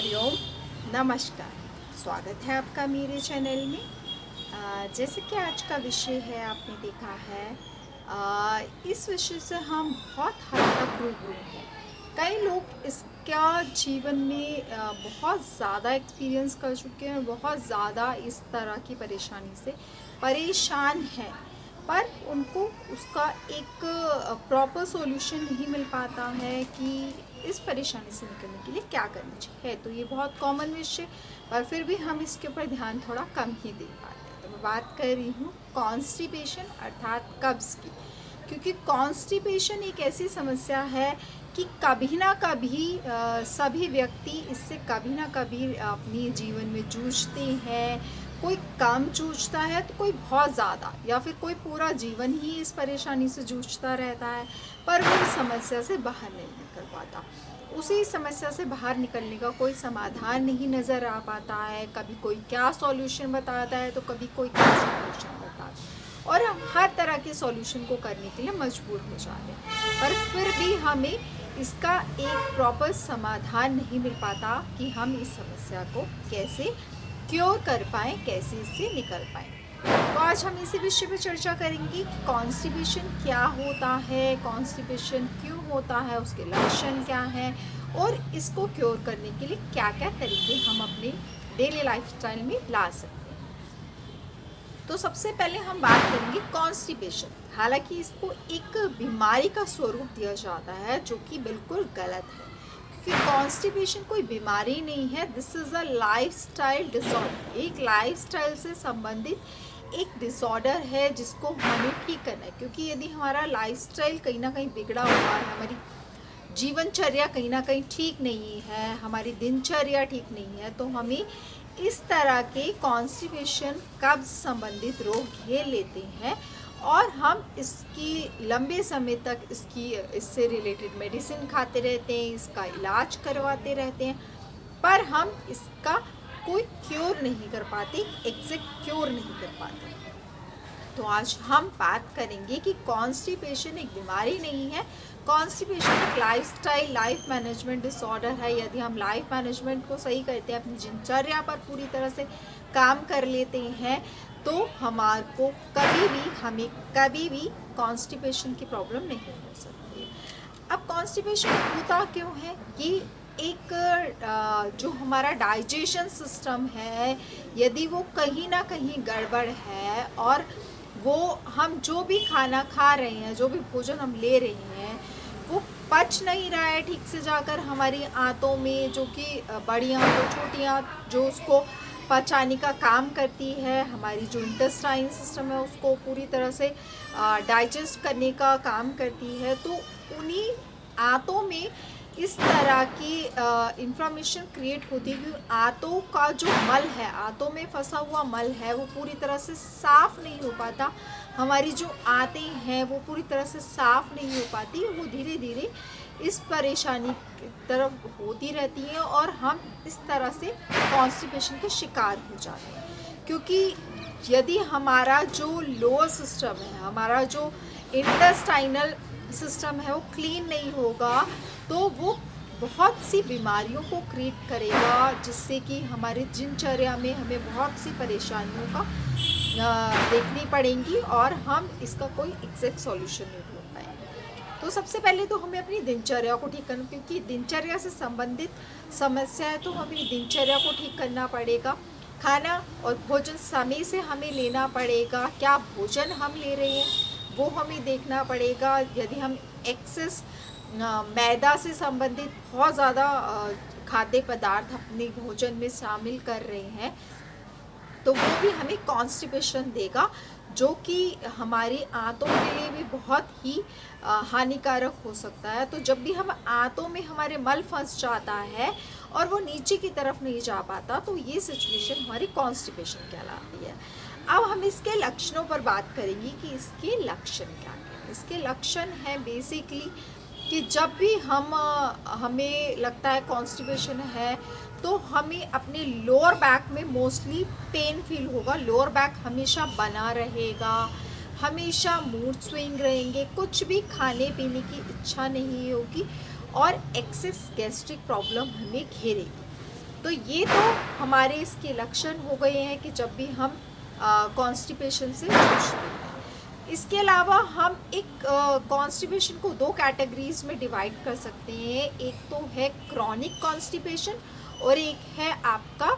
हरिओम, नमस्कार। स्वागत है आपका मेरे चैनल में। जैसे कि आज का विषय है, आपने देखा है, इस विषय से हम बहुत हद तक रूबरू हैं। कई लोग इसका जीवन में बहुत ज़्यादा एक्सपीरियंस कर चुके हैं, बहुत ज़्यादा इस तरह की परेशानी से परेशान हैं, पर उनको उसका एक प्रॉपर सॉल्यूशन नहीं मिल पाता है कि इस परेशानी से निकलने के लिए क्या करना चाहिए। तो ये बहुत कॉमन विषय, पर फिर भी हम इसके ऊपर ध्यान थोड़ा कम ही दे पाते हैं। तो मैं बात कर रही हूँ कॉन्स्टिपेशन अर्थात कब्ज़ की, क्योंकि कॉन्स्टिपेशन एक ऐसी समस्या है कि कभी ना कभी सभी व्यक्ति इससे कभी ना कभी अपने जीवन में जूझते हैं। कोई कम जूझता है तो कोई बहुत ज़्यादा, या फिर कोई पूरा जीवन ही इस परेशानी से जूझता रहता है, पर वो इस समस्या से बाहर नहीं निकल पाता। उसी समस्या से बाहर निकलने का कोई समाधान नहीं नज़र आ पाता है। कभी कोई क्या सॉल्यूशन बताता है तो कभी कोई क्या सॉल्यूशन बताता है, और हम हर तरह के सॉल्यूशन को करने के लिए मजबूर हो जाते हैं, पर फिर भी हमें इसका एक प्रॉपर समाधान नहीं मिल पाता कि हम इस समस्या को कैसे क्योर कर पाएँ, कैसे इससे निकल पाएँ। तो आज हम इसी विषय पर चर्चा करेंगे कि कॉन्स्टिपेशन क्या होता है, कॉन्स्टिपेशन क्यों होता है, उसके लक्षण क्या हैं, और इसको क्योर करने के लिए क्या क्या तरीके हम अपने डेली लाइफस्टाइल में ला सकते हैं। तो सबसे पहले हम बात करेंगे कॉन्स्टिपेशन। हालांकि इसको एक बीमारी का स्वरूप दिया जाता है, जो कि बिल्कुल गलत है, क्योंकि कॉन्स्टिपेशन कोई बीमारी नहीं है। This is a lifestyle disorder. एक लाइफस्टाइल से संबंधित एक डिसऑर्डर है जिसको हमें ठीक करना है, क्योंकि यदि हमारा लाइफस्टाइल कहीं ना कहीं बिगड़ा हुआ है, हमारी जीवनचर्या कहीं ना कहीं ठीक नहीं है, हमारी दिनचर्या ठीक नहीं है, तो हमें इस तरह के कॉन्स्टिपेशन कब्ज संबंधित रोग घेर लेते हैं, और हम इसकी लंबे समय तक इससे रिलेटेड मेडिसिन खाते रहते हैं, इसका इलाज करवाते रहते हैं, पर हम इसका कोई क्योर नहीं कर पाते, एग्जैक्ट क्योर नहीं कर पाते। तो आज हम बात करेंगे कि कॉन्स्टिपेशन एक बीमारी नहीं है। कॉन्स्टिपेशन एक लाइफस्टाइल, लाइफ मैनेजमेंट डिसऑर्डर है। यदि हम लाइफ मैनेजमेंट को सही करते हैं, अपनी दिनचर्या पर पूरी तरह से काम कर लेते हैं, तो हमें कभी भी कॉन्स्टिपेशन की प्रॉब्लम नहीं हो सकती है। अब कॉन्स्टिपेशन होता क्यों है? ये एक जो हमारा डाइजेशन सिस्टम है, यदि वो कहीं ना कहीं गड़बड़ है, और वो हम जो भी खाना खा रहे हैं, जो भी भोजन हम ले रहे हैं, वो पच नहीं रहा है ठीक से जाकर हमारी आंतों में, जो कि बड़ी आंतों, छोटी आंत जो उसको पचाने का काम करती है, हमारी जो इंटेस्टाइन सिस्टम है उसको पूरी तरह से डाइजेस्ट करने का काम करती है। तो उन्हीं आंतों में इस तरह की इंफ्लामेशन क्रिएट होती है, क्योंकि आंतों का जो मल है, आंतों में फंसा हुआ मल है, वो पूरी तरह से साफ़ नहीं हो पाता। हमारी जो आंतें हैं वो पूरी तरह से साफ़ नहीं हो पाती, वो धीरे धीरे इस परेशानी की तरफ होती रहती है, और हम इस तरह से कॉन्स्टिपेशन के शिकार हो जाते हैं। क्योंकि यदि हमारा जो लोअर सिस्टम है, हमारा जो इंटेस्टाइनल सिस्टम है, वो क्लीन नहीं होगा, तो वो बहुत सी बीमारियों को क्रिएट करेगा, जिससे कि हमारे दिनचर्या में हमें बहुत सी परेशानियों का देखनी पड़ेंगी, और हम इसका कोई एग्जैक्ट सॉल्यूशन नहीं ढूंढ पाएंगे। तो सबसे पहले तो हमें अपनी दिनचर्या को ठीक करना, क्योंकि दिनचर्या से संबंधित समस्या है, तो हमें अपनी दिनचर्या को ठीक करना पड़ेगा। खाना और भोजन समय से हमें लेना पड़ेगा। क्या भोजन हम ले रहे हैं वो हमें देखना पड़ेगा। यदि हम एक्सेस मैदा से संबंधित बहुत ज़्यादा खाद्य पदार्थ अपने भोजन में शामिल कर रहे हैं, तो वो भी हमें कॉन्स्टिपेशन देगा, जो कि हमारी आंतों के लिए भी बहुत ही हानिकारक हो सकता है। तो जब भी हम आंतों में हमारे मल फंस जाता है और वो नीचे की तरफ नहीं जा पाता, तो ये सिचुएशन हमारी कॉन्स्टिपेशन कहलाती है। अब हम इसके लक्षणों पर बात करेंगे कि इसके लक्षण क्या हैं। इसके लक्षण हैं बेसिकली कि जब भी हमें लगता है कॉन्स्टिपेशन है, तो हमें अपने लोअर बैक में मोस्टली पेन फील होगा। लोअर बैक हमेशा बना रहेगा, हमेशा मूड स्विंग रहेंगे, कुछ भी खाने पीने की इच्छा नहीं होगी, और एक्सेस गैस्ट्रिक प्रॉब्लम हमें घेरेगी। तो ये तो हमारे इसके लक्षण हो गए हैं कि जब भी हम कॉन्स्टिपेशन से जूझते हैं। इसके अलावा हम एक कॉन्स्टिपेशन को दो कैटेगरीज में डिवाइड कर सकते हैं। एक तो है क्रॉनिक कॉन्स्टिपेशन और एक है आपका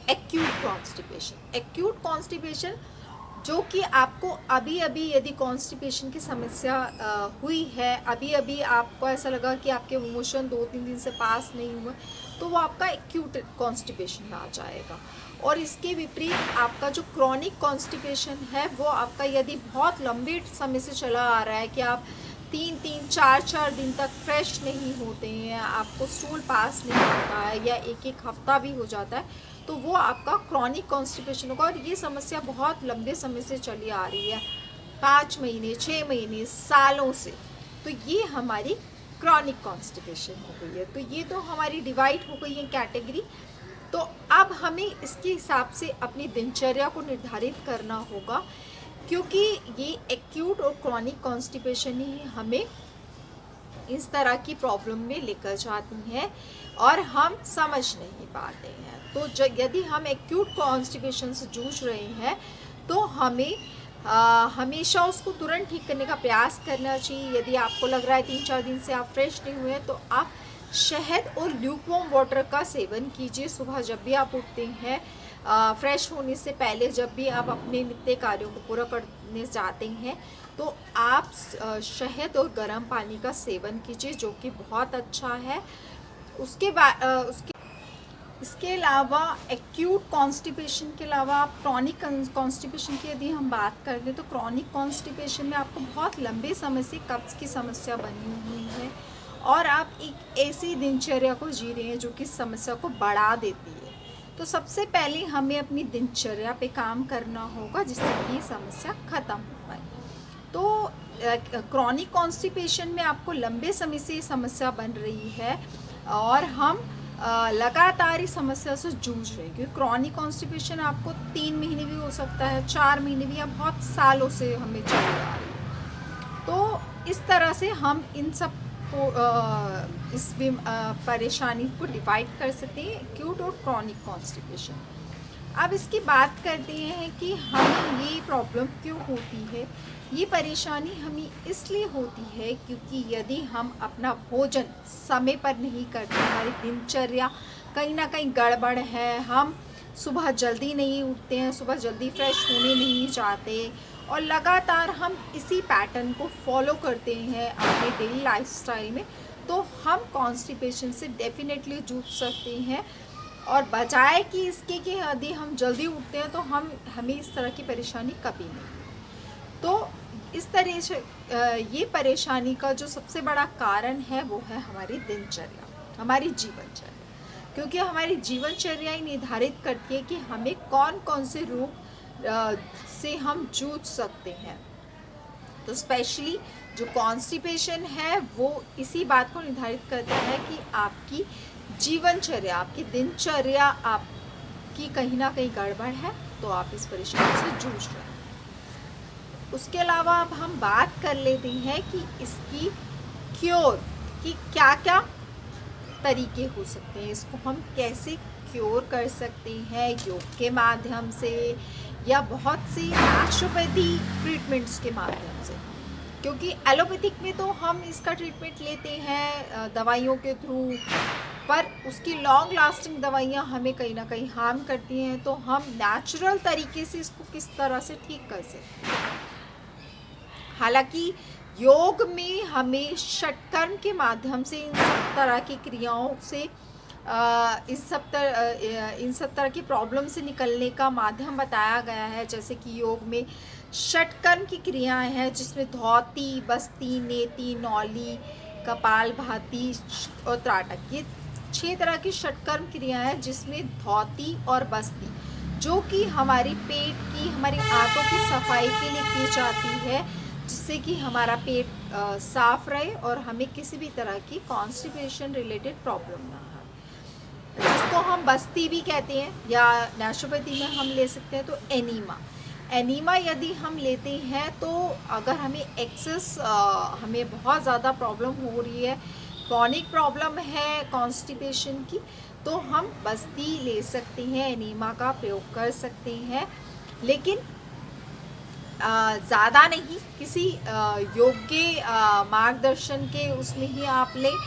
एक्यूट कॉन्स्टिपेशन। एक्यूट कॉन्स्टिपेशन जो कि आपको अभी अभी यदि कॉन्स्टिपेशन की समस्या हुई है, अभी अभी आपको ऐसा लगा कि आपके मोशन 2-3 दिन से पास नहीं हुए, तो वो आपका एक्यूट कॉन्स्टिपेशन में आ जाएगा। और इसके विपरीत आपका जो क्रॉनिक कॉन्स्टिपेशन है वो आपका यदि बहुत लंबे समय से चला आ रहा है कि आप 3-3, 4-4 दिन तक फ्रेश नहीं होते हैं, आपको स्टूल पास नहीं होता है या एक हफ्ता भी हो जाता है, तो वो आपका क्रॉनिक कॉन्स्टिपेशन होगा। और ये समस्या बहुत लंबे समय से चली आ रही है, 5 महीने, 6 महीने, सालों से, तो ये हमारी क्रॉनिक कॉन्स्टिपेशन हो गई है। तो ये तो हमारी डिवाइड हो गई है कैटेगरी। तो अब हमें इसके हिसाब से अपनी दिनचर्या को निर्धारित करना होगा, क्योंकि ये एक्यूट और क्रॉनिक कॉन्स्टिपेशन ही हमें इस तरह की प्रॉब्लम में लेकर जाती हैं और हम समझ नहीं पाते हैं। तो यदि हम एक्यूट कॉन्स्टिपेशन से जूझ रहे हैं तो हमें हमेशा उसको तुरंत ठीक करने का प्रयास करना चाहिए। यदि आपको लग रहा है 3-4 दिन से आप फ्रेश नहीं हुए हैं, तो आप शहद और ल्यूकवार्म वाटर का सेवन कीजिए। सुबह जब भी आप उठते हैं, फ्रेश होने से पहले जब भी आप अपने नित्य कार्यों को पूरा करने जाते हैं, तो आप शहद और गर्म पानी का सेवन कीजिए, जो कि बहुत अच्छा है। इसके अलावा एक्यूट कॉन्स्टिपेशन के अलावा आप क्रॉनिक कॉन्स्टिपेशन की यदि हम बात करें, तो क्रॉनिक कॉन्स्टिपेशन में आपको बहुत लंबे समय से कब्ज़ की समस्या बनी हुई है और आप एक ऐसी दिनचर्या को जी रहे हैं जो कि समस्या को बढ़ा देती है। तो सबसे पहले हमें अपनी दिनचर्या पे काम करना होगा, जिससे कि समस्या ख़त्म हो पाए। तो क्रॉनिक कॉन्स्टिपेशन में आपको लंबे समय से समस्या बन रही है और हम लगातार इस समस्या से जूझ रहे हैं, क्योंकि क्रॉनिक कॉन्स्टिपेशन आपको 3 महीने भी हो सकता है, 4 महीने भी, या बहुत सालों से हमें चल रहा है। तो इस तरह से हम इन सब को इस परेशानी को डिवाइड कर सकते हैं, एक्यूट और क्रॉनिक कॉन्स्टिपेशन। अब इसकी बात करते हैं कि हमें ये प्रॉब्लम क्यों होती है। ये परेशानी हमें इसलिए होती है क्योंकि यदि हम अपना भोजन समय पर नहीं करते, हमारी दिनचर्या कहीं ना कहीं गड़बड़ है, हम सुबह जल्दी नहीं उठते हैं, सुबह जल्दी फ्रेश होने नहीं चाहते और लगातार हम इसी पैटर्न को फॉलो करते हैं अपने डेली लाइफस्टाइल में, तो हम कॉन्स्टिपेशन से डेफिनेटली जूझ सकते हैं। और बजाय कि इसके कि यदि हम जल्दी उठते हैं तो हमें इस तरह की परेशानी कभी नहीं। तो इस तरह से ये परेशानी का जो सबसे बड़ा कारण है वो है हमारी दिनचर्या, हमारी जीवनचर्या, क्योंकि हमारी जीवनचर्या ही निर्धारित करती है कि हमें कौन कौन से रोग से हम जूझ सकते हैं। तो स्पेशली जो कॉन्स्टिपेशन है वो इसी बात को निर्धारित करता है कि आपकी जीवनचर्या, आपकी दिनचर्या आपकी कहीं ना कहीं गड़बड़ है, तो आप इस परेशानी से जूझ रहे हैं। उसके अलावा अब हम बात कर लेते हैं कि इसकी क्योर की क्या क्या तरीके हो सकते हैं, इसको हम कैसे क्योर कर सकते हैं, योग के माध्यम से या बहुत सी नेचुरोपैथी ट्रीटमेंट्स के माध्यम से। क्योंकि एलोपैथिक में तो हम इसका ट्रीटमेंट लेते हैं दवाइयों के थ्रू, पर उसकी लॉन्ग लास्टिंग दवाइयाँ हमें कहीं ना कहीं हार्म करती हैं। तो हम नेचुरल तरीके से इसको किस तरह से ठीक कर सकते हैं। हालांकि योग में हमें षटकर्म के माध्यम से इन सब तरह की क्रियाओं से इन सब तरह की प्रॉब्लम से निकलने का माध्यम बताया गया है। जैसे कि योग में षटकर्म की क्रियाएं हैं, जिसमें धौती, बस्ती, नेति, नौली, कपालभाति और त्राटक, ये 6 तरह की षटकर्म क्रियाएं हैं, जिसमें धौती और बस्ती जो कि हमारी पेट की, हमारी आंतों की सफाई के लिए की जाती है, जिससे कि हमारा पेट साफ रहे और हमें किसी भी तरह की कॉन्स्टिपेशन रिलेटेड प्रॉब्लम ना हो, जिसको हम बस्ती भी कहते हैं या नेचुरोपैथी में हम ले सकते हैं। तो एनीमा यदि हम लेते हैं, तो अगर हमें एक्सेस हमें बहुत ज़्यादा प्रॉब्लम हो रही है, क्रॉनिक प्रॉब्लम है कॉन्स्टिपेशन की, तो हम बस्ती ले सकते हैं, एनीमा का प्रयोग कर सकते हैं, लेकिन ज़्यादा नहीं, किसी योग्य मार्गदर्शन के उसमें ही आप लें।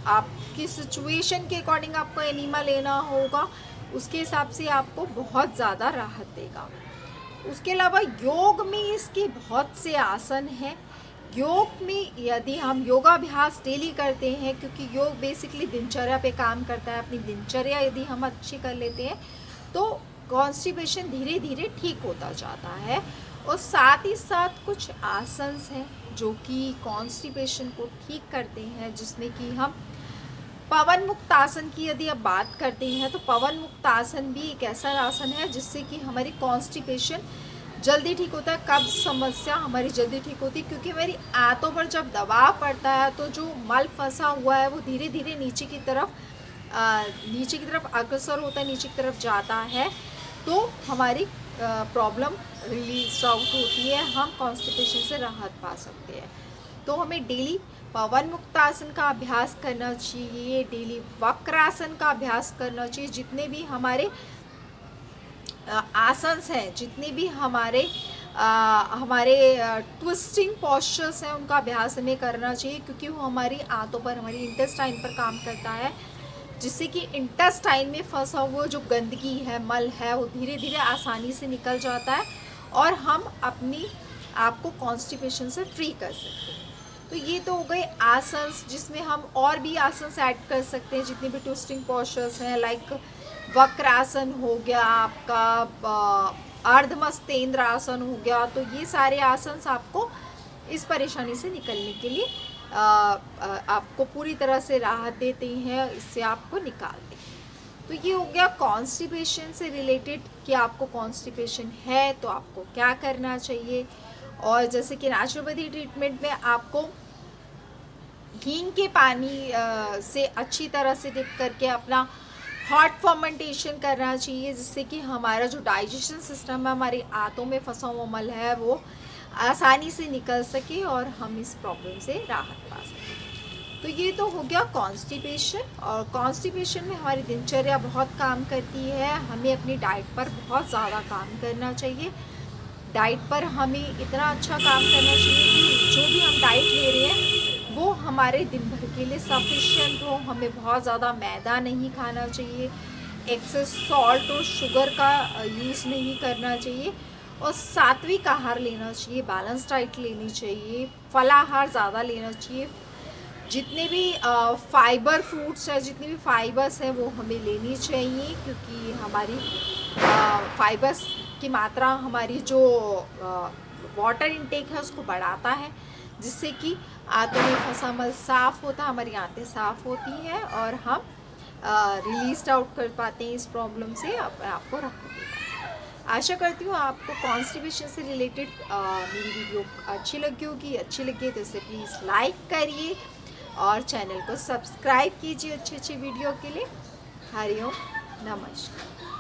आपकी सिचुएशन के अकॉर्डिंग आपको एनीमा लेना होगा, उसके हिसाब से आपको बहुत ज़्यादा राहत देगा। उसके अलावा योग में इसके बहुत से आसन हैं। योग में यदि हम योगाभ्यास डेली करते हैं, क्योंकि योग बेसिकली दिनचर्या पे काम करता है, अपनी दिनचर्या यदि हम अच्छी कर लेते हैं तो कॉन्स्टिपेशन धीरे धीरे ठीक होता जाता है। और साथ ही साथ कुछ आसन्स हैं जो कि कॉन्स्टिपेशन को ठीक करते हैं, जिसमें कि हम पवन मुक्त आसन की यदि आप बात करते हैं तो पवन मुक्त आसन भी एक ऐसा आसन है जिससे कि हमारी कॉन्स्टिपेशन जल्दी ठीक होता है। कब्ज समस्या हमारी जल्दी ठीक होती है, क्योंकि हमारी आंतों पर जब दबाव पड़ता है तो जो मल फंसा हुआ है वो धीरे धीरे नीचे की तरफ अग्रसर होता है, नीचे की तरफ जाता है, तो हमारी प्रॉब्लम रिलीज आउट होती है, हम कॉन्स्टिपेशन से राहत पा सकते हैं। तो हमें डेली पवन मुक्तासन का अभ्यास करना चाहिए, डेली वक्रासन का अभ्यास करना चाहिए। जितने भी हमारे आसन्स हैं, जितने भी हमारे ट्विस्टिंग पॉस्चर्स हैं, उनका अभ्यास हमें करना चाहिए, क्योंकि वो हमारी आंतों पर, हमारी इंटेस्टाइन पर काम करता है, जिससे कि इंटेस्टाइन में फंसा हुआ जो गंदगी है, मल है, वो धीरे धीरे आसानी से निकल जाता है और हम अपनी आप को कॉन्स्टिपेशन से फ्री कर सकते हैं। तो ये तो हो गए आसन्स, जिसमें हम और भी आसन्स ऐड कर सकते हैं, जितने भी ट्विस्टिंग पोस्चर्स हैं, लाइक वक्रासन हो गया, आपका अर्धमस्तेंद्र आसन हो गया। तो ये सारे आसन्स आपको इस परेशानी से निकलने के लिए आपको पूरी तरह से राहत देते हैं, इससे आपको निकालते हैं। तो ये हो गया कॉन्स्टिपेशन से रिलेटेड कि आपको कॉन्स्टिपेशन है तो आपको क्या करना चाहिए। और जैसे कि नेचुरोपैथी ट्रीटमेंट में आपको हींग के पानी से अच्छी तरह से डिप करके अपना हॉट फर्मेंटेशन करना चाहिए, जिससे कि हमारा जो डाइजेशन सिस्टम है, हमारी आंतों में फंसा हुआ मल है, वो आसानी से निकल सके और हम इस प्रॉब्लम से राहत पा सकें। तो ये तो हो गया कॉन्स्टिपेशन। और कॉन्स्टिपेशन में हमारी दिनचर्या बहुत काम करती है, हमें अपनी डाइट पर बहुत ज़्यादा काम करना चाहिए। डाइट पर हमें इतना अच्छा काम करना चाहिए कि जो भी हम डाइट ले रहे हैं वो हमारे दिन भर के लिए सफिशिएंट हो। हमें बहुत ज़्यादा मैदा नहीं खाना चाहिए, एक्सेस सॉल्ट और शुगर का यूज़ नहीं करना चाहिए, और सात्विक आहार लेना चाहिए, बैलेंस डाइट लेनी चाहिए, फलाहार ज़्यादा लेना चाहिए। जितने भी फाइबर फ्रूट्स हैं, जितने भी फाइबर्स हैं वो हमें लेनी चाहिए, क्योंकि हमारी फाइबर्स की मात्रा हमारी जो वाटर इनटेक है उसको बढ़ाता है, जिससे कि आंतों में फंसा मल साफ़ होता है, हमारी आंतें साफ़ होती हैं और हम रिलीज आउट कर पाते हैं इस प्रॉब्लम से, आपको राहत देगा। आशा करती हूँ आपको कॉन्स्टिपेशन से रिलेटेड मेरी वीडियो अच्छी लगी होगी। अच्छी लगी तो इसे प्लीज़ लाइक करिए और चैनल को सब्सक्राइब कीजिए अच्छी अच्छी वीडियो के लिए। हरिओम, नमस्कार।